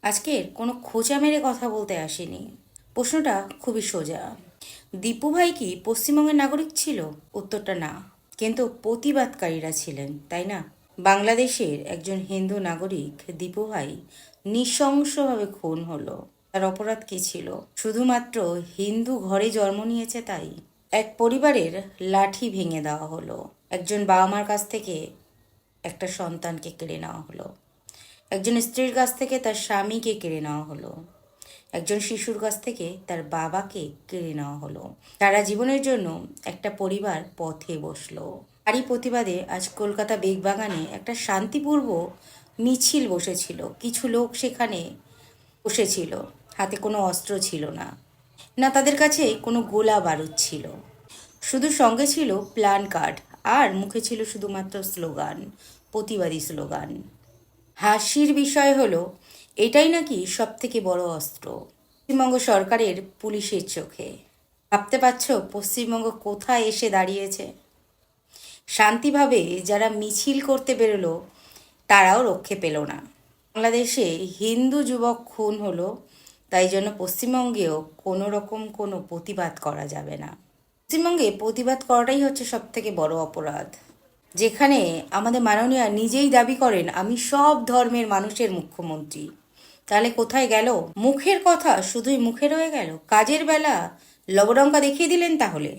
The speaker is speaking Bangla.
আজকের কোনো খোঁচা মেরে কথা বলতে আসেনি। প্রশ্নটা খুবই সোজা। দীপু ভাই কি পশ্চিমবঙ্গের নাগরিক ছিল? উত্তরটা না, কিন্তু প্রতিবাদকারীরা ছিলেন, তাই না? বাংলাদেশের একজন হিন্দু নাগরিক দীপু ভাই নৃশংসভাবে খুন হলো। তার অপরাধ কি ছিল? শুধুমাত্র হিন্দু ঘরে জন্ম নিয়েছে তাই? এক পরিবারের লাঠি ভেঙে দেওয়া হলো। একজন বাবা মার কাছ থেকে একটা সন্তানকে কেড়ে নেওয়া হলো। একজন স্ত্রীর কাছ থেকে তার স্বামীকে কেড়ে নেওয়া হলো। একজন শিশুর কাছ থেকে তার বাবাকে কেড়ে নেওয়া হলো। সারা জীবনের জন্য একটা পরিবার পথে বসলো। তারই প্রতিবাদে আজ কলকাতা বেগবাগানে একটা শান্তিপূর্ব মিছিল বসেছিল। কিছু লোক সেখানে বসেছিল, হাতে কোনো অস্ত্র ছিল না, না তাদের কাছে কোনো গোলা বারুদ ছিল। শুধু সঙ্গে ছিল প্ল্যান কার্ড, আর মুখে ছিল শুধুমাত্র স্লোগান, প্রতিবাদী স্লোগান। হাসির বিষয় হলো এটাই নাকি সব থেকে বড় অস্ত্র পশ্চিমবঙ্গ সরকারের পুলিশের চোখে। ভাবতে পারছো পশ্চিমবঙ্গ কোথায় এসে দাঁড়িয়েছে? শান্তিভাবে যারা মিছিল করতে বেরোলো তারাও রক্ষে পেল না। বাংলাদেশে হিন্দু যুবক খুন হলো, তাই জন্য পশ্চিমবঙ্গেও কোনো রকম কোনো প্রতিবাদ করা যাবে না। পশ্চিমবঙ্গে প্রতিবাদ করাটাই হচ্ছে সব থেকে বড় অপরাধ। যেখানে আমাদের মাননীয়া নিজেই দাবি করেন আমি সব ধর্মের মানুষের মুখ্যমন্ত্রী, তাহলে কোথায় গেল? মুখের কথা শুধুই মুখে রয়ে গেল, কাজের বেলা লবডঙ্কা দেখিয়ে দিলেন তাহলে।